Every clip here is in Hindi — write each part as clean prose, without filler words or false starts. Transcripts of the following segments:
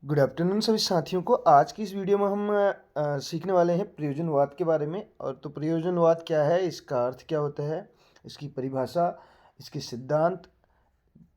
गुड आफ्टरनून सभी साथियों को। आज की इस वीडियो में हम सीखने वाले हैं प्रयोजनवाद के बारे में। और तो प्रयोजनवाद क्या है, इसका अर्थ क्या होता है, इसकी परिभाषा, इसके सिद्धांत,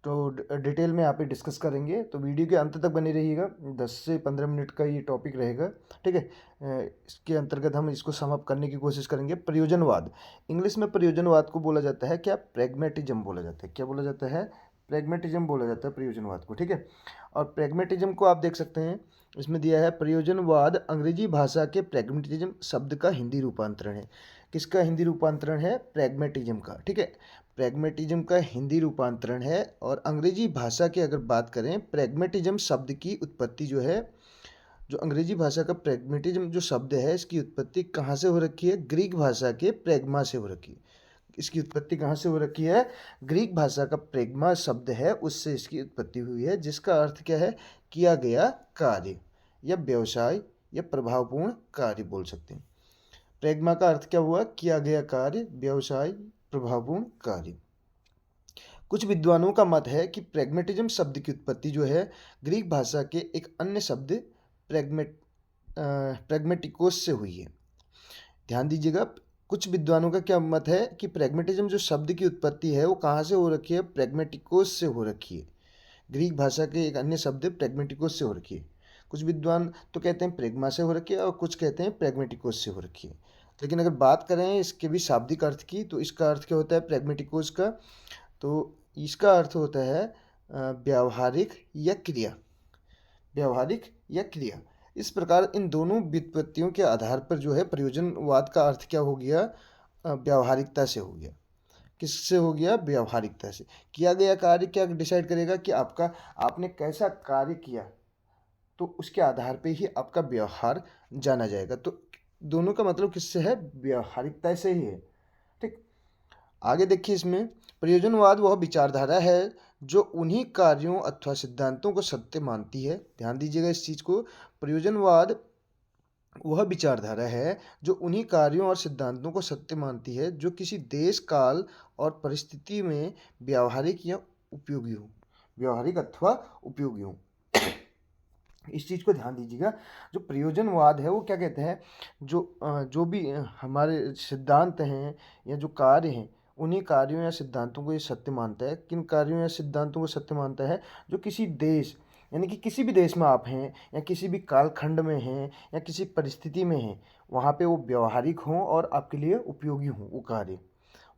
तो डिटेल में यहाँ पे डिस्कस करेंगे। तो वीडियो के अंत तक बने रहिएगा। 10 से 15 मिनट का ये टॉपिक रहेगा, ठीक है। इसके अंतर्गत हम इसको सम अप करने की कोशिश करेंगे। प्रयोजनवाद, इंग्लिश में प्रयोजनवाद को बोला जाता है क्या, प्रैग्मेटिज्म बोला जाता है। क्या बोला जाता है? प्रैग्मेटिज्म बोला जाता है प्रयोजनवाद को, ठीक है। और प्रैग्मेटिज्म को आप देख सकते हैं, इसमें दिया है प्रयोजनवाद अंग्रेजी भाषा के प्रैग्मेटिज्म शब्द का हिंदी रूपांतरण है। किसका हिंदी रूपांतरण है? प्रैग्मेटिज्म का, ठीक है। प्रैग्मेटिज्म का हिंदी रूपांतरण है। और अंग्रेजी भाषा की अगर बात करें, प्रैग्मेटिज्म शब्द की उत्पत्ति जो है, जो अंग्रेजी भाषा का प्रैग्मेटिज्म जो शब्द है, इसकी उत्पत्ति कहाँ से हो रखी है? ग्रीक भाषा के प्रेग्मा से हो रखी है। इसकी उत्पत्ति कहाँ से हो रखी है? ग्रीक भाषा का प्रेग्मा शब्द है, उससे इसकी उत्पत्ति हुई है, जिसका अर्थ क्या है? किया गया कार्य या व्यवसाय या प्रभावपूर्ण कार्य बोल सकते हैं। प्रेग्मा का अर्थ क्या हुआ? किया गया कार्य, व्यवसाय, प्रभावपूर्ण कार्य। कुछ विद्वानों का मत है कि प्रैग्मेटिज्म शब्द की उत्पत्ति जो है, ग्रीक भाषा के एक अन्य शब्द प्रैग्मेटिकोस से हुई है। ध्यान दीजिएगा, कुछ विद्वानों का क्या मत है कि प्रैग्मेटिज्म जो शब्द की उत्पत्ति है वो कहाँ से हो रखी है? प्रैग्मेटिकोस से हो रखी है। ग्रीक भाषा के एक अन्य शब्द प्रैग्मेटिकोस से हो रखी है। कुछ विद्वान तो कहते हैं प्रेग्मा से हो रखी है और कुछ कहते हैं प्रैग्मेटिकोस से हो रखी है। लेकिन अगर बात करें इसके भी शाब्दिक अर्थ की, तो इसका अर्थ क्या होता है प्रैग्मेटिकोस का? तो इसका अर्थ होता है व्यावहारिक या क्रिया। व्यावहारिक या क्रिया। इस प्रकार इन दोनों व्युत्पत्तियों के आधार पर जो है प्रयोजनवाद का अर्थ क्या हो गया? व्यावहारिकता से हो गया। किससे हो गया? व्यावहारिकता से। किया गया कार्य क्या डिसाइड करेगा कि आपने कैसा कार्य किया, तो उसके आधार पे ही आपका व्यवहार जाना जाएगा। तो दोनों का मतलब किससे है? व्यावहारिकता से ही है, ठीक। आगे देखिए, इसमें प्रयोजनवाद वह विचारधारा है जो उन्हीं कार्यों अथवा सिद्धांतों को सत्य मानती है। ध्यान दीजिएगा इस चीज़ को। प्रयोजनवाद वह विचारधारा है जो उन्हीं कार्यों और सिद्धांतों को सत्य मानती है जो किसी देश, काल और परिस्थिति में व्यावहारिक या उपयोगी हो। व्यावहारिक अथवा उपयोगी हो। इस चीज़ को ध्यान दीजिएगा। जो प्रयोजनवाद है वो क्या कहते हैं, जो भी हमारे सिद्धांत हैं या जो कार्य हैं, उन्हीं कार्यों या सिद्धांतों को ये सत्य मानता है। किन कार्यों या सिद्धांतों को सत्य मानता है? जो किसी देश, यानी कि किसी भी देश में आप हैं या किसी भी कालखंड में हैं या किसी परिस्थिति में हैं, वहाँ पे वो व्यवहारिक हों और आपके लिए उपयोगी हों। वो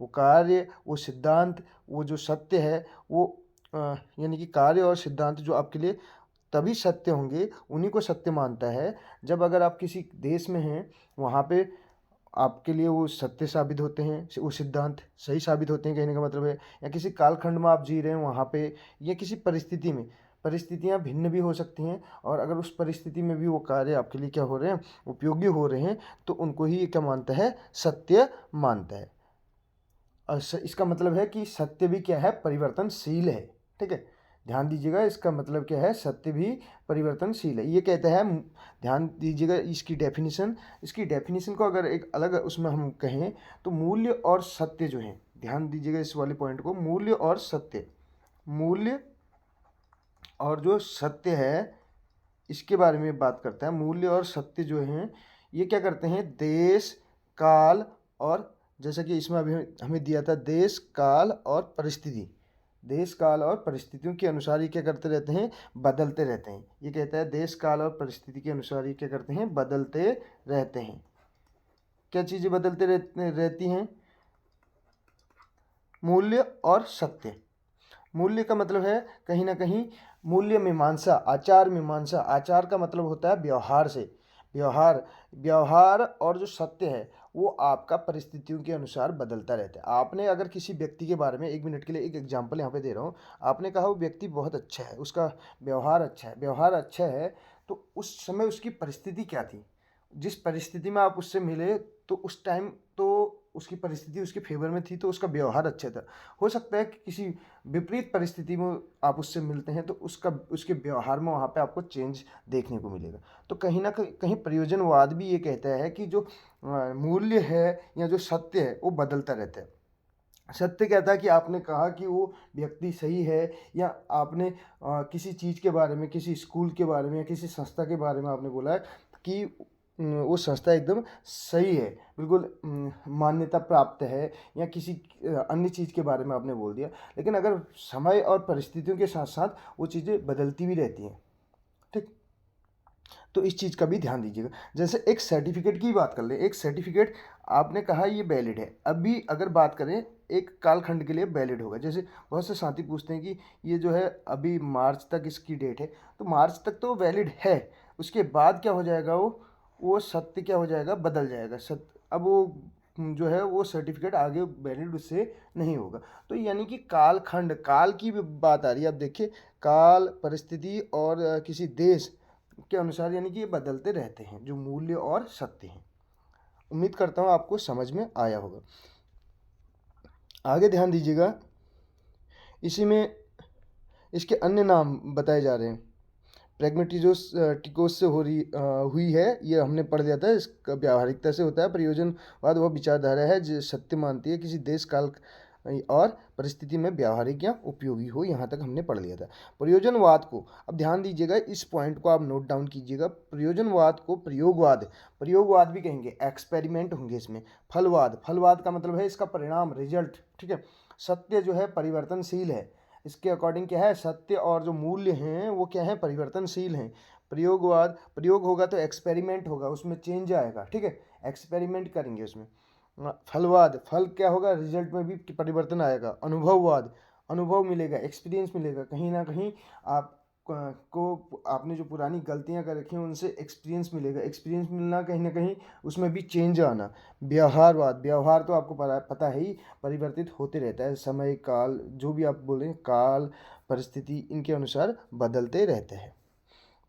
कार्य, वो सिद्धांत, वो जो सत्य है, वो यानी कि कार्य और सिद्धांत जो आपके लिए तभी सत्य होंगे, उन्हीं को सत्य मानता है जब अगर आप किसी देश में हैं, वहाँ पे आपके लिए वो सत्य साबित होते हैं, वो सिद्धांत सही साबित होते हैं, कहने का मतलब है। या किसी कालखंड में आप जी रहे हैं वहाँ पे, या किसी परिस्थिति में, परिस्थितियाँ भिन्न भी हो सकती हैं, और अगर उस परिस्थिति में भी वो कार्य आपके लिए क्या हो रहे हैं? उपयोगी हो रहे हैं, तो उनको ही ये क्या मानता है? सत्य मानता है। और इसका मतलब है कि सत्य भी क्या है? परिवर्तनशील है, ठीक है। ध्यान दीजिएगा, इसका मतलब क्या है? सत्य भी परिवर्तनशील है, ये कहता है। ध्यान दीजिएगा इसकी डेफिनेशन को अगर एक अलग उसमें हम कहें, तो मूल्य और सत्य जो है, ध्यान दीजिएगा इस वाले पॉइंट को, मूल्य और सत्य, मूल्य और जो सत्य है, इसके बारे में बात करता है। मूल्य और सत्य जो हैं, ये क्या करते हैं? देश, काल और, जैसा कि इसमें अभी हमें दिया था, देश, काल और परिस्थिति। देश, काल और परिस्थितियों के अनुसार ये क्या करते रहते हैं? बदलते रहते हैं। ये कहता है देश, काल और परिस्थिति के अनुसार ये क्या करते हैं? बदलते रहते हैं। क्या चीज़ें बदलते रहती हैं? मूल्य और सत्य। मूल्य का मतलब है कहीं ना कहीं मूल्य मीमांसा, आचार मीमांसा। आचार का मतलब होता है व्यवहार से, व्यवहार और जो सत्य है वो आपका परिस्थितियों के अनुसार बदलता रहता है। आपने अगर किसी व्यक्ति के बारे में, 1 मिनट के लिए एक एग्जांपल यहाँ पे दे रहा हूँ, आपने कहा वो व्यक्ति बहुत अच्छा है, उसका व्यवहार अच्छा है, तो उस समय उसकी परिस्थिति क्या थी? जिस परिस्थिति में आप उससे मिले, तो उस टाइम तो उसकी परिस्थिति उसके फेवर में थी, तो उसका व्यवहार अच्छा था। हो सकता है कि किसी विपरीत परिस्थिति में आप उससे मिलते हैं, तो उसके व्यवहार में वहाँ पे आपको चेंज देखने को मिलेगा। तो कहीं ना कहीं प्रयोजनवाद भी ये कहता है कि जो मूल्य है या जो सत्य है वो बदलता रहता है। सत्य क्या था कि आपने कहा कि वो व्यक्ति सही है, या आपने किसी चीज़ के बारे में, किसी स्कूल के बारे में या किसी संस्था के बारे में आपने बोला कि वो संस्था एकदम सही है, बिल्कुल मान्यता प्राप्त है, या किसी अन्य चीज़ के बारे में आपने बोल दिया। लेकिन अगर समय और परिस्थितियों के साथ साथ वो चीज़ें बदलती भी रहती हैं, ठीक। तो इस चीज़ का भी ध्यान दीजिएगा। जैसे एक सर्टिफिकेट की बात कर लें, एक सर्टिफिकेट आपने कहा ये वैलिड है, अभी अगर बात करें एक कालखंड के लिए वैलिड होगा। जैसे बहुत से साथी पूछते हैं कि ये जो है अभी मार्च तक इसकी डेट है, तो मार्च तक तो वैलिड है, उसके बाद क्या हो जाएगा, वो सत्य क्या हो जाएगा, बदल जाएगा सत्य। अब वो जो है वो सर्टिफिकेट आगे वैलिड उससे नहीं होगा। तो यानी कि कालखंड, काल की भी बात आ रही है। अब देखिए, काल, परिस्थिति और किसी देश के अनुसार यानी कि ये बदलते रहते हैं जो मूल्य और सत्य हैं। उम्मीद करता हूँ आपको समझ में आया होगा। आगे ध्यान दीजिएगा, इसी में इसके अन्य नाम बताए जा रहे हैं। प्रैग्मेटिजोस टिकोस से हुई है, ये हमने पढ़ लिया था। इसका व्यावहारिकता से होता है। प्रयोजनवाद वह विचारधारा है जो सत्य मानती है किसी देश, काल और परिस्थिति में व्यावहारिक या उपयोगी हो। यहाँ तक हमने पढ़ लिया था। प्रयोजनवाद को, अब ध्यान दीजिएगा, इस पॉइंट को आप नोट डाउन कीजिएगा। प्रयोजनवाद को प्रयोगवाद, प्रयोगवाद भी कहेंगे, एक्सपेरिमेंट होंगे इसमें। फलवाद, फलवाद का मतलब है इसका परिणाम, रिजल्ट, ठीक है। सत्य जो है परिवर्तनशील है, इसके अकॉर्डिंग क्या है, सत्य और जो मूल्य हैं वो क्या है, परिवर्तनशील हैं। प्रयोगवाद, प्रयोग होगा तो एक्सपेरिमेंट होगा, उसमें चेंज आएगा, ठीक है, एक्सपेरिमेंट करेंगे उसमें। फलवाद, फल क्या होगा, रिजल्ट में भी परिवर्तन आएगा। अनुभववाद, अनुभव मिलेगा, एक्सपीरियंस मिलेगा, कहीं ना कहीं आप को आपने जो पुरानी गलतियां कर रखी हैं उनसे एक्सपीरियंस मिलेगा, एक्सपीरियंस मिलना, कहीं ना कहीं उसमें भी चेंज आना। व्यवहारवाद, व्यवहार तो आपको पता है ही, परिवर्तित होते रहता है, समय काल जो भी आप बोलें, काल परिस्थिति इनके अनुसार बदलते रहते हैं।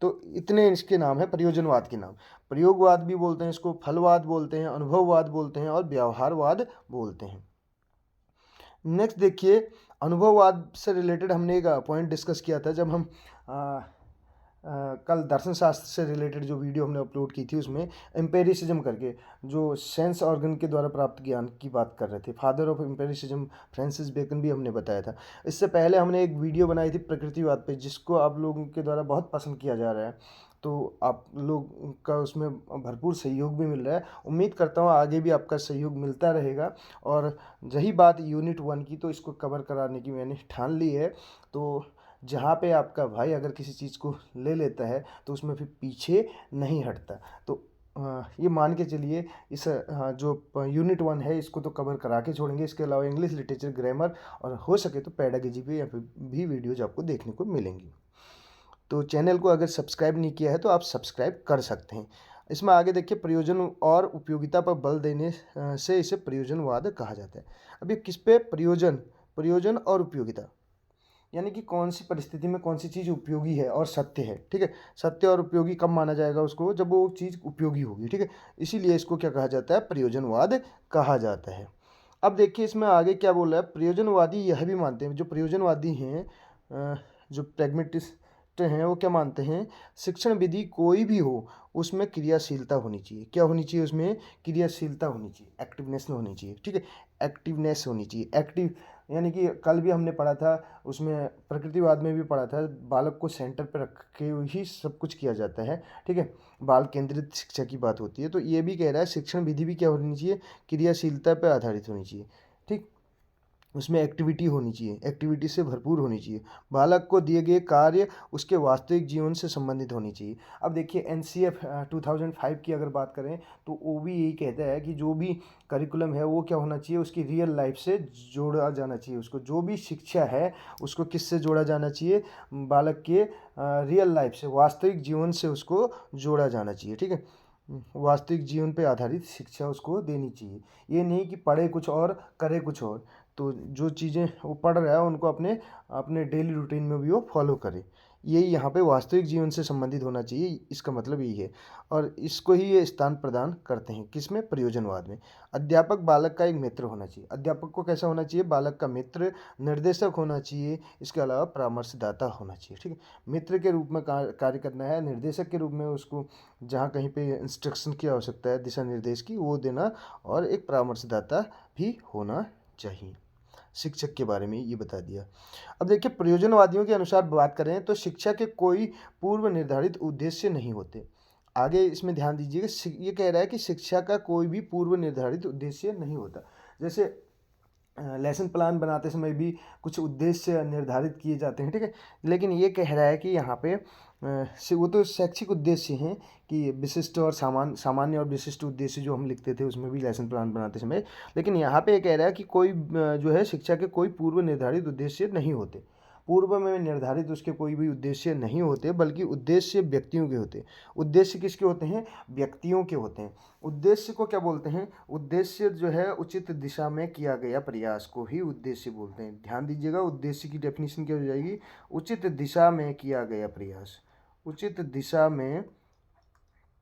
तो इतने इसके नाम है प्रयोजनवाद के नाम। प्रयोगवाद भी बोलते हैं इसको, फलवाद बोलते हैं, अनुभववाद बोलते हैं और व्यवहारवाद बोलते हैं। नेक्स्ट देखिए, अनुभववाद से रिलेटेड हमने एक पॉइंट डिस्कस किया था जब हम कल दर्शन शास्त्र से रिलेटेड जो वीडियो हमने अपलोड की थी, उसमें एम्पेरिसिज्म करके, जो सेंस ऑर्गन के द्वारा प्राप्त ज्ञान की बात कर रहे थे, father of empiricism Francis Bacon भी हमने बताया था। इससे पहले हमने एक वीडियो बनाई थी प्रकृतिवाद पे, जिसको आप लोगों के द्वारा बहुत पसंद किया जा रहा है, तो आप लोग का उसमें भरपूर सहयोग भी मिल रहा है। उम्मीद करता हूँ आगे भी आपका सहयोग मिलता रहेगा। और रही बात यूनिट 1 की, तो इसको कवर कराने की मैंने ठान ली है। तो जहाँ पे आपका भाई अगर किसी चीज़ को ले लेता है तो उसमें फिर पीछे नहीं हटता। तो ये मान के चलिए, इस जो यूनिट 1 है इसको तो कवर करा के छोड़ेंगे। इसके अलावा इंग्लिश लिटरेचर, ग्रामर और हो सके तो पेडागोजी भी भी वीडियोज आपको देखने को मिलेंगी। तो चैनल को अगर सब्सक्राइब नहीं किया है तो आप सब्सक्राइब कर सकते हैं। इसमें आगे देखिए, प्रयोजन और उपयोगिता पर बल देने से इसे प्रयोजनवाद कहा जाता है। अब ये किस पे, प्रयोजन, प्रयोजन और उपयोगिता, यानी कि कौन सी परिस्थिति में कौन सी चीज़ उपयोगी है और सत्य है, ठीक है। सत्य और उपयोगी कब माना जाएगा उसको, जब वो चीज़ उपयोगी होगी, ठीक है। इसीलिए इसको क्या कहा जाता है, प्रयोजनवाद कहा जाता है। अब देखिए इसमें आगे क्या बोल रहा है, प्रयोजनवादी यह भी मानते हैं, जो प्रयोजनवादी हैं, जो प्रैग्मेटिस्ट हैं, वो क्या मानते हैं, शिक्षण विधि कोई भी हो उसमें क्रियाशीलता होनी चाहिए। क्या होनी चाहिए, उसमें क्रियाशीलता होनी चाहिए, एक्टिवनेस होनी चाहिए, ठीक है, एक्टिवनेस होनी चाहिए। एक्टिव यानी कि कल भी हमने पढ़ा था, उसमें प्रकृतिवाद में भी पढ़ा था, बालक को सेंटर पर रख के ही सब कुछ किया जाता है, ठीक है, बाल केंद्रित शिक्षा की बात होती है। तो ये भी कह रहा है शिक्षण विधि भी क्या होनी चाहिए, क्रियाशीलता पर आधारित होनी चाहिए, ठीक, उसमें एक्टिविटी होनी चाहिए, एक्टिविटी से भरपूर होनी चाहिए। बालक को दिए गए कार्य उसके वास्तविक जीवन से संबंधित होनी चाहिए। अब देखिए NCF 2005 की अगर बात करें तो वो भी यही कहता है कि जो भी करिकुलम है वो क्या होना चाहिए, उसकी रियल लाइफ से जोड़ा जाना चाहिए। उसको जो भी शिक्षा है उसको किससे जोड़ा जाना चाहिए, बालक के रियल लाइफ से, वास्तविक जीवन से उसको जोड़ा जाना चाहिए, ठीक है। वास्तविक जीवन पे आधारित शिक्षा उसको देनी चाहिए। ये नहीं कि पढ़े कुछ और करे कुछ और। तो जो चीज़ें वो पढ़ रहा है उनको अपने अपने डेली रूटीन में भी वो फॉलो करे। यही यहाँ पे वास्तविक जीवन से संबंधित होना चाहिए, इसका मतलब यही है। और इसको ही ये स्थान प्रदान करते हैं, किसमें, प्रयोजनवाद में। अध्यापक बालक का एक मित्र होना चाहिए। अध्यापक को कैसा होना चाहिए, बालक का मित्र, निर्देशक होना चाहिए, इसके अलावा परामर्शदाता होना चाहिए, ठीक है। मित्र के रूप में कार्य करना है, निर्देशक के रूप में उसको जहाँ कहीं पे इंस्ट्रक्शन की आवश्यकता है, दिशा निर्देश की, वो देना, और एक परामर्शदाता भी होना चाहिए। शिक्षक के बारे में ये बता दिया। अब देखिए प्रयोजनवादियों के अनुसार बात करें तो शिक्षा के कोई पूर्व निर्धारित उद्देश्य नहीं होते। आगे इसमें ध्यान दीजिएगा, ये कह रहा है कि शिक्षा का कोई भी पूर्व निर्धारित उद्देश्य नहीं होता। जैसे लेसन प्लान बनाते समय भी कुछ उद्देश्य निर्धारित किए जाते हैं, ठीक है। लेकिन ये कह रहा है कि यहाँ पे वो तो शैक्षिक उद्देश्य हैं कि विशिष्ट और सामान्य और विशिष्ट उद्देश्य जो हम लिखते थे उसमें भी लेसन प्लान बनाते समय। लेकिन यहाँ पे ये कह रहा है कि कोई जो है शिक्षा के कोई पूर्व निर्धारित उद्देश्य नहीं होते। पूर्व में निर्धारित उसके कोई भी उद्देश्य नहीं होते, बल्कि उद्देश्य व्यक्तियों के होते हैं। उद्देश्य किसके होते हैं? व्यक्तियों के होते हैं। उद्देश्य को क्या बोलते हैं? उद्देश्य जो है उचित दिशा में किया गया प्रयास को ही उद्देश्य बोलते हैं। ध्यान दीजिएगा, उद्देश्य की डेफिनेशन क्या हो जाएगी? उचित दिशा में किया गया प्रयास। उचित दिशा में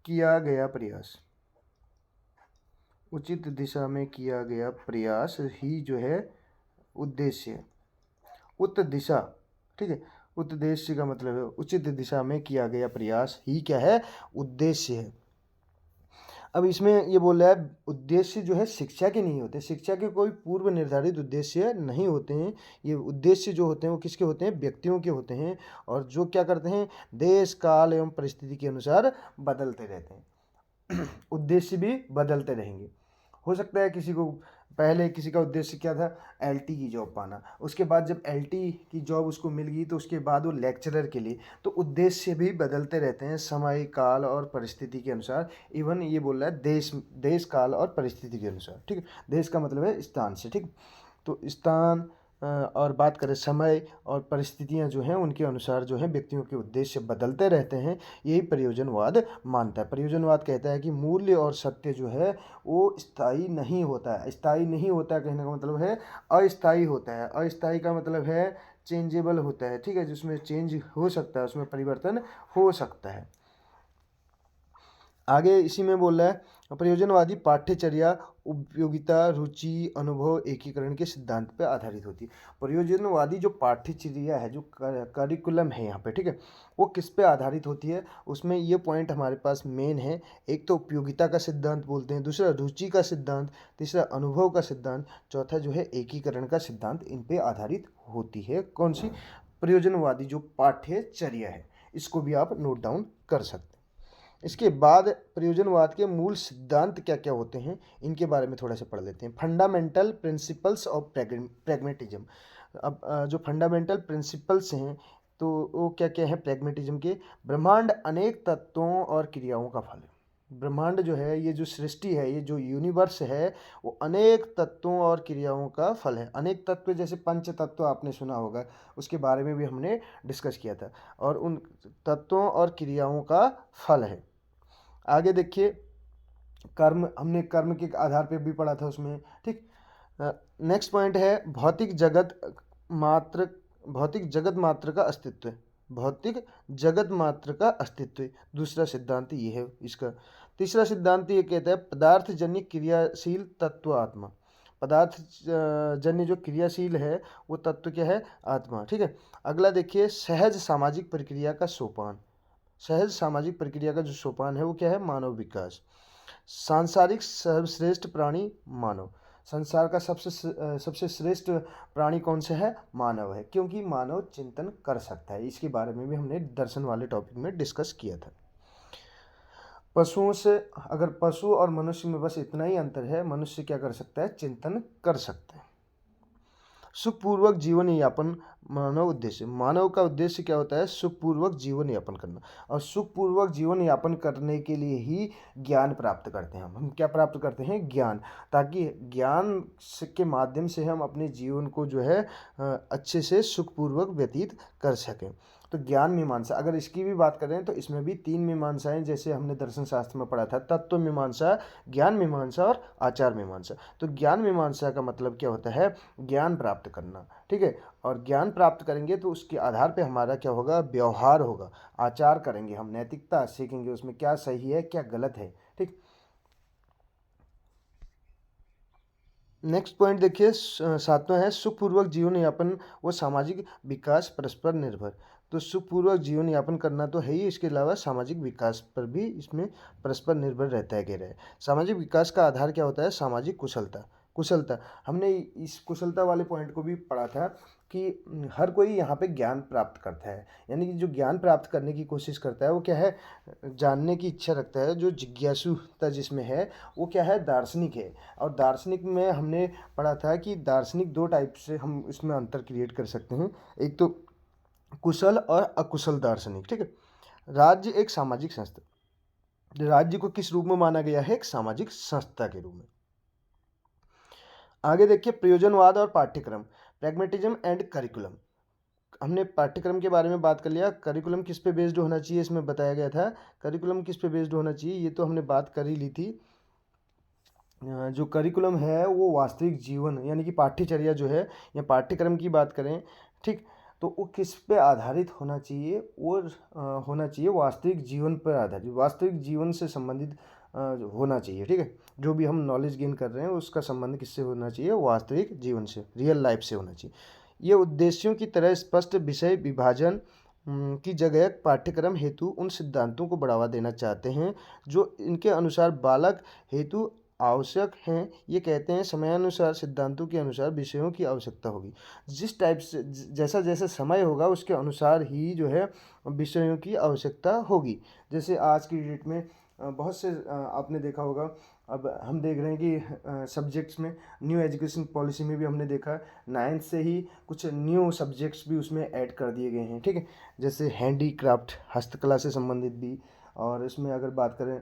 किया गया प्रयास, उचित दिशा में किया गया प्रयास ही जो है उद्देश्य है। उत दिशा, ठीक है। उद्देश्य का मतलब है उचित दिशा में किया गया प्रयास ही क्या है? उद्देश्य है। अब इसमें ये बोल रहा है उद्देश्य जो है शिक्षा के नहीं होते, शिक्षा के कोई पूर्व निर्धारित उद्देश्य नहीं होते हैं। ये उद्देश्य जो होते हैं वो किसके होते हैं? व्यक्तियों के होते हैं, और जो क्या करते हैं? देश काल एवं परिस्थिति के अनुसार बदलते रहते हैं। उद्देश्य भी बदलते रहेंगे। हो सकता है किसी को पहले किसी का उद्देश्य क्या था? एलटी की जॉब पाना, उसके बाद जब एलटी की जॉब उसको मिल गई तो उसके बाद वो लेक्चरर के लिए। तो उद्देश्य भी बदलते रहते हैं समय काल और परिस्थिति के अनुसार। इवन ये बोल रहा है देश काल और परिस्थिति के अनुसार, ठीक है। देश का मतलब है स्थान से, ठीक। तो स्थान और बात करें समय और परिस्थितियां जो हैं उनके अनुसार जो है व्यक्तियों के उद्देश्य बदलते रहते हैं। यही प्रयोजनवाद मानता है। प्रयोजनवाद कहता है कि मूल्य और सत्य जो है वो स्थायी नहीं होता है। स्थायी नहीं होता है कहने का मतलब है अस्थायी होता है। अस्थायी का मतलब है चेंजेबल होता है, ठीक है, जिसमें चेंज हो सकता है, उसमें परिवर्तन हो सकता है। आगे इसी में बोल रहा है प्रयोजनवादी पाठ्यचर्या उपयोगिता रुचि अनुभव एकीकरण के सिद्धांत पर आधारित होती है। प्रयोजनवादी जो पाठ्यचर्या है, जो करिकुलम है यहाँ पे, ठीक है, वो किस पे आधारित होती है? उसमें ये पॉइंट हमारे पास मेन है। एक तो उपयोगिता का सिद्धांत बोलते हैं, दूसरा रुचि का सिद्धांत, तीसरा अनुभव का सिद्धांत, चौथा जो है एकीकरण का सिद्धांत। इन पे आधारित होती है कौन सी? प्रयोजनवादी जो पाठ्यचर्या है। इसको भी आप नोट डाउन कर सकते हैं। इसके बाद प्रयोजनवाद के मूल सिद्धांत क्या क्या होते हैं इनके बारे में थोड़ा सा पढ़ लेते हैं। Fundamental principles of pragmatism. अब जो फंडामेंटल प्रिंसिपल्स हैं तो वो क्या क्या है प्रैग्मेटिज्म के? ब्रह्मांड अनेक तत्वों और क्रियाओं का फल है। ब्रह्मांड जो है, ये जो सृष्टि है, ये जो यूनिवर्स है, वो अनेक तत्वों और क्रियाओं का फल है। अनेक तत्व जैसे पंच तत्व आपने सुना होगा, उसके बारे में भी हमने डिस्कस किया था, और उन तत्वों और क्रियाओं का फल है। आगे देखिए कर्म, हमने कर्म के आधार पर भी पढ़ा था उसमें, ठीक। नेक्स्ट पॉइंट है भौतिक जगत मात्र का अस्तित्व। भौतिक जगत मात्र का अस्तित्व दूसरा सिद्धांत ये है इसका। तीसरा सिद्धांत ये कहता है पदार्थ जन्य क्रियाशील तत्व आत्मा। पदार्थ जन्य जो क्रियाशील है वो तत्व क्या है? आत्मा, ठीक है। अगला देखिए सहज सामाजिक प्रक्रिया का सोपान। सहज सामाजिक प्रक्रिया का जो सोपान है वो क्या है? मानव विकास। सांसारिक सर्वश्रेष्ठ प्राणी मानव। संसार का सबसे श्रेष्ठ प्राणी कौन सा है? मानव है, क्योंकि मानव चिंतन कर सकता है। इसके बारे में भी हमने दर्शन वाले टॉपिक में डिस्कस किया था। पशुओं से, अगर पशु और मनुष्य में बस इतना ही अंतर है, मनुष्य क्या कर सकता है? चिंतन कर सकता है। सुखपूर्वक जीवन यापन मानव उद्देश्य। मानव का उद्देश्य क्या होता है? सुखपूर्वक जीवन यापन करना। और सुखपूर्वक जीवन यापन करने के लिए ही ज्ञान प्राप्त करते हैं। हम क्या प्राप्त करते हैं? ज्ञान, ताकि ज्ञान के माध्यम से हम अपने जीवन को जो है अच्छे से सुखपूर्वक व्यतीत कर सकें। तो ज्ञान मीमांसा, अगर इसकी भी बात करें तो इसमें भी 3 मीमांसाएं जैसे हमने दर्शन शास्त्र में पढ़ा था, तत्व मीमांसा, ज्ञान मीमांसा और आचार मीमांसा। तो ज्ञान मीमांसा का मतलब क्या होता है? ज्ञान प्राप्त करना, ठीक है। और ज्ञान प्राप्त करेंगे तो उसके आधार पे हमारा क्या होगा? व्यवहार होगा, आचार करेंगे, हम नैतिकता सीखेंगे, उसमें क्या सही है क्या गलत है, ठीक। नेक्स्ट पॉइंट देखिए, सातवां है सुखपूर्वक जीवन यापन व सामाजिक विकास परस्पर निर्भर। तो सुखपूर्वक जीवन यापन करना तो है ही, इसके अलावा सामाजिक विकास पर भी इसमें परस्पर निर्भर रहता है, कह रहे हैं। सामाजिक विकास का आधार क्या होता है? सामाजिक कुशलता। कुशलता, हमने इस कुशलता वाले पॉइंट को भी पढ़ा था कि हर कोई यहाँ पे ज्ञान प्राप्त करता है, यानी कि जो ज्ञान प्राप्त करने की कोशिश करता है वो क्या है, जानने की इच्छा रखता है, जो जिज्ञासुता जिसमें है वो क्या है, दार्शनिक है। और दार्शनिक में हमने पढ़ा था कि दार्शनिक दो टाइप से हम इसमें अंतर क्रिएट कर सकते हैं, एक तो कुशल और अकुशल दार्शनिक, ठीक है। राज्य एक सामाजिक संस्था, राज्य को किस रूप में माना गया है, एक सामाजिक संस्था के रूप में। आगे देखिए प्रयोजनवाद और पाठ्यक्रम, प्रैग्मेटिज्म एंड करिकुलम। हमने पाठ्यक्रम के बारे में बात कर लिया, करिकुलम किस पे बेस्ड होना चाहिए इसमें बताया गया था, करिकुलम किस पे बेस्ड होना चाहिए ये तो हमने बात कर ही ली थी। जो करिकुलम है वो वास्तविक जीवन यानी कि पाठ्यचर्या जो है या पाठ्यक्रम की बात करें, ठीक, तो वो किस पे आधारित होना चाहिए, वो होना चाहिए वास्तविक जीवन पर आधारित, वास्तविक जीवन से संबंधित होना चाहिए, ठीक है। जो भी हम नॉलेज गेन कर रहे हैं उसका संबंध किससे होना चाहिए, वास्तविक जीवन से, रियल लाइफ से होना चाहिए। ये उद्देश्यों की तरह स्पष्ट विषय विभाजन की जगह पाठ्यक्रम हेतु उन सिद्धांतों को बढ़ावा देना चाहते हैं जो इनके अनुसार बालक हेतु आवश्यक हैं। ये कहते हैं समयानुसार सिद्धांतों के अनुसार विषयों की आवश्यकता होगी, जिस टाइप से जैसा जैसा समय होगा उसके अनुसार ही जो है विषयों की आवश्यकता होगी। जैसे आज की डेट में बहुत से आपने देखा होगा, अब हम देख रहे हैं कि सब्जेक्ट्स में न्यू एजुकेशन पॉलिसी में भी हमने देखा 9th से ही कुछ न्यू सब्जेक्ट्स भी उसमें ऐड कर दिए गए हैं, ठीक है। जैसे हैंडीक्राफ्ट, हस्तकला से संबंधित भी, और इसमें अगर बात करें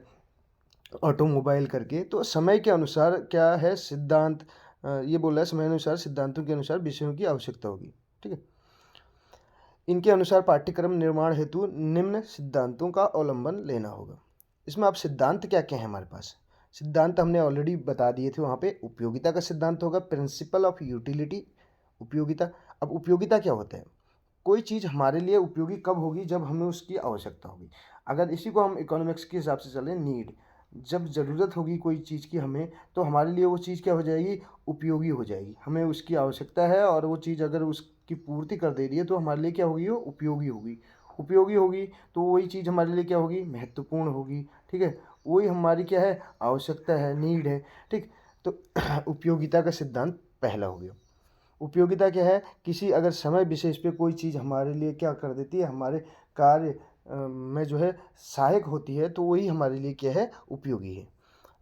ऑटोमोबाइल करके, तो समय के अनुसार क्या है सिद्धांत, ये बोला है समय अनुसार सिद्धांतों के अनुसार विषयों की आवश्यकता होगी, ठीक है। इनके अनुसार पाठ्यक्रम निर्माण हेतु निम्न सिद्धांतों का अवलंबन लेना होगा। इसमें आप सिद्धांत क्या क्या है हमारे पास, सिद्धांत हमने ऑलरेडी बता दिए थे वहाँ पे। उपयोगिता का सिद्धांत होगा, प्रिंसिपल ऑफ यूटिलिटी, उपयोगिता। अब उपयोगिता क्या होता है, कोई चीज़ हमारे लिए उपयोगी कब होगी, जब हमें उसकी आवश्यकता होगी। अगर इसी को हम इकोनॉमिक्स के हिसाब से चलें, नीड, जब ज़रूरत होगी कोई चीज़ की हमें, तो हमारे लिए वो चीज़ क्या हो जाएगी, उपयोगी हो जाएगी। हमें उसकी आवश्यकता है और वो चीज़ अगर उसकी पूर्ति कर दे रही है तो हमारे लिए क्या होगी, वो उपयोगी होगी। उपयोगी होगी तो वही चीज़ हमारे लिए क्या होगी, महत्वपूर्ण होगी, ठीक है। वही हमारी क्या है, आवश्यकता है, नीड है, ठीक। तो उपयोगिता का सिद्धांत पहला हो गया। उपयोगिता क्या है, किसी अगर समय विशेष पे कोई चीज़ हमारे लिए क्या कर देती है, हमारे कार्य में जो है सहायक होती है, तो वही हमारे लिए क्या है, उपयोगी है।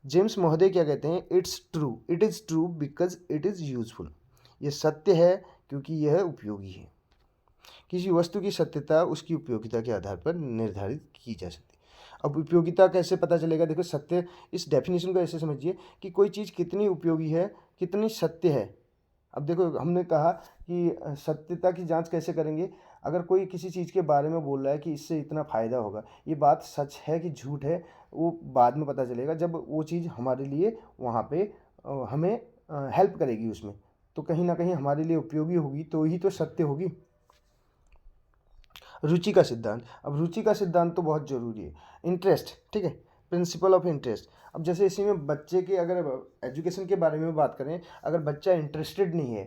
जेम्स महोदय क्या कहते हैं, it is true because it is useful. ये सत्य है क्योंकि यह उपयोगी है। किसी वस्तु की सत्यता उसकी उपयोगिता के आधार पर निर्धारित की जा सकती है। अब उपयोगिता कैसे पता चलेगा, देखो सत्य, इस डेफिनेशन को ऐसे समझिए कि कोई चीज़ कितनी उपयोगी है, कितनी सत्य है। अब देखो हमने कहा कि सत्यता की जांच कैसे करेंगे, अगर कोई किसी चीज़ के बारे में बोल रहा है कि इससे इतना फ़ायदा होगा, ये बात सच है कि झूठ है, वो बाद में पता चलेगा जब वो चीज़ हमारे लिए वहाँ पे हमें हेल्प करेगी उसमें, तो कहीं ना कहीं हमारे लिए उपयोगी होगी, तो ही तो सत्य होगी। रुचि का सिद्धांत, अब रुचि का सिद्धांत तो बहुत ज़रूरी है। इंटरेस्ट, ठीक है, प्रिंसिपल ऑफ इंटरेस्ट। अब जैसे इसी में बच्चे के अगर एजुकेशन के बारे में बात करें, अगर बच्चा इंटरेस्टेड नहीं है,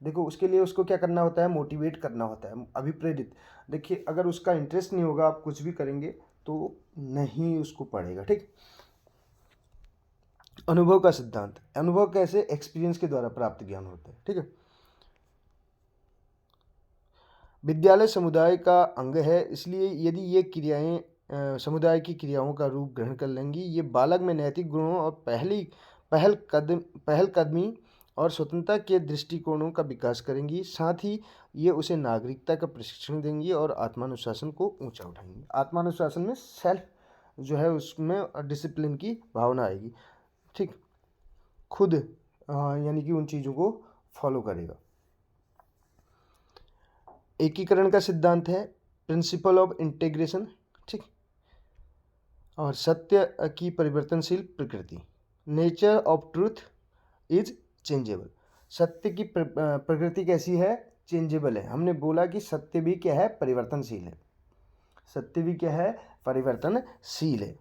देखो उसके लिए उसको क्या करना होता है, मोटिवेट करना होता है, अभिप्रेरित। देखिए अगर उसका इंटरेस्ट नहीं होगा, आप कुछ भी करेंगे तो नहीं उसको पढ़ेगा, ठीक। अनुभव का सिद्धांत, अनुभव कैसे, एक्सपीरियंस के द्वारा प्राप्त ज्ञान होता है, ठीक है। विद्यालय समुदाय का अंग है, इसलिए यदि ये क्रियाएं समुदाय की क्रियाओं का रूप ग्रहण कर लेंगी, ये बालक में नैतिक गुणों और पहलकदमी और स्वतंत्रता के दृष्टिकोणों का विकास करेंगी। साथ ही ये उसे नागरिकता का प्रशिक्षण देंगी और आत्मानुशासन को ऊंचा उठाएंगी। आत्मानुशासन में सेल्फ जो है उसमें डिसिप्लिन की भावना आएगी, ठीक, खुद यानी कि उन चीज़ों को फॉलो करेगा। एकीकरण का सिद्धांत है, प्रिंसिपल ऑफ इंटीग्रेशन, ठीक। और सत्य की परिवर्तनशील प्रकृति, nature of truth is changeable. सत्य की प्रकृति कैसी है, चेंजेबल है। हमने बोला कि सत्य भी क्या है, परिवर्तनशील है। सत्य भी क्या है, परिवर्तनशील है।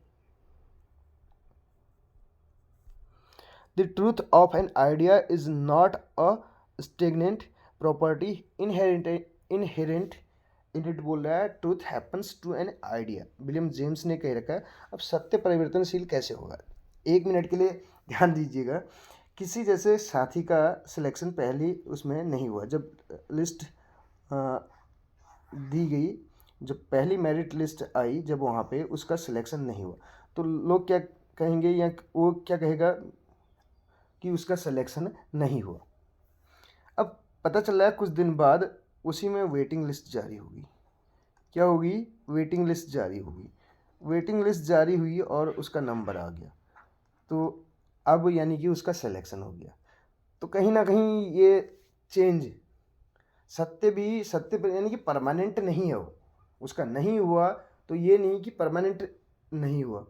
The truth of an idea is not a stagnant property inherent in it, बोल रहा है truth happens to an idea, William James ने कह रखा है। अब सत्य परिवर्तनशील कैसे होगा, 1 मिनट के लिए ध्यान दीजिएगा किसी जैसे साथी का सिलेक्शन पहले उसमें नहीं हुआ, जब लिस्ट दी गई, जब पहली मेरिट लिस्ट आई, जब वहाँ पे उसका सिलेक्शन नहीं हुआ, तो लोग क्या कहेंगे या वो क्या कहेगा कि उसका सिलेक्शन नहीं हुआ। अब पता चल रहा है कुछ दिन बाद उसी में वेटिंग लिस्ट जारी होगी। क्या होगी? वेटिंग लिस्ट जारी होगी। वेटिंग लिस्ट जारी हुई और उसका नंबर आ गया, तो अब यानी कि उसका सिलेक्शन हो गया। तो कहीं ना कहीं ये चेंज सत्य पर यानी कि परमानेंट नहीं है, वो उसका नहीं हुआ तो ये नहीं कि परमानेंट नहीं हुआ,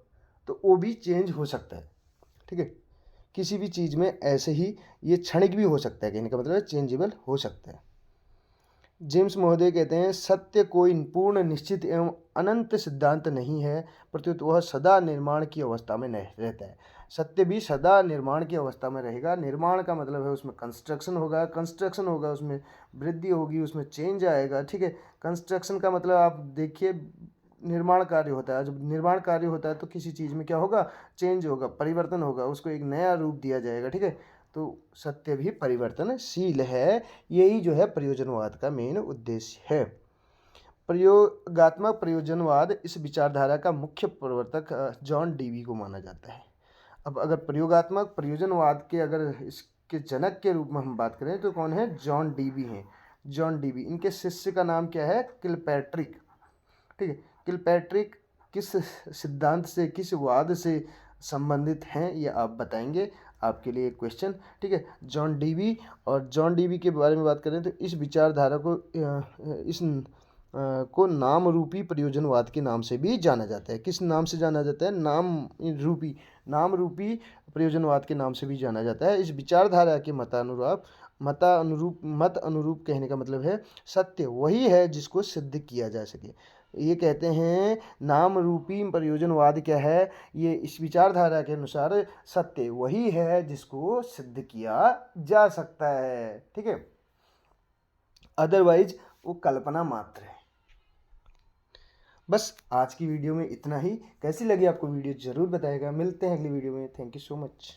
तो वो भी चेंज हो सकता है। ठीक है, किसी भी चीज़ में ऐसे ही ये क्षणिक भी हो सकता है, कहने का मतलब है चेंजेबल हो सकता है। जेम्स महोदय कहते हैं, सत्य कोई पूर्ण निश्चित एवं अनंत सिद्धांत नहीं है, प्रत्युत वह सदा निर्माण की अवस्था में रहता है। सत्य भी सदा निर्माण की अवस्था में रहेगा। निर्माण का मतलब है उसमें कंस्ट्रक्शन होगा, उसमें वृद्धि होगी, उसमें चेंज आएगा। ठीक है, कंस्ट्रक्शन का मतलब आप देखिए, निर्माण कार्य होता है, जब निर्माण कार्य होता है तो किसी चीज़ में क्या होगा? चेंज होगा, परिवर्तन होगा, उसको एक नया रूप दिया जाएगा। ठीक है, तो सत्य भी परिवर्तनशील है। यही जो है प्रयोजनवाद का मेन उद्देश्य है। प्रयोगात्मक प्रयोजनवाद इस विचारधारा का मुख्य प्रवर्तक जॉन डीवी को माना जाता है। अब अगर प्रयोगात्मक प्रयोजनवाद के अगर इसके जनक के रूप में हम बात करें तो कौन है? जॉन डीवी हैं। जॉन डीवी, इनके शिष्य का नाम क्या है? किलपैट्रिक। ठीक है, किलपैट्रिक किस सिद्धांत से, किस वाद से संबंधित हैं, ये आप बताएंगे। आपके लिए एक क्वेश्चन। ठीक है, जॉन डीवी, और जॉन डीवी के बारे में बात करें तो इस विचारधारा को को नाम रूपी प्रयोजनवाद के नाम से भी जाना जाता है। किस नाम से जाना जाता है? नाम रूपी प्रयोजनवाद के नाम से भी जाना जाता है। इस विचारधारा के मत अनुरूप कहने का मतलब है सत्य वही है जिसको सिद्ध किया जा सके। ये कहते हैं नाम रूपी प्रयोजनवाद क्या है? ये इस विचारधारा के अनुसार सत्य वही है जिसको सिद्ध किया जा सकता है। ठीक है, अदरवाइज वो कल्पना मात्र है। बस आज की वीडियो में इतना ही। कैसी लगी आपको वीडियो ज़रूर बताइएगा। मिलते हैं अगली वीडियो में। Thank you so much.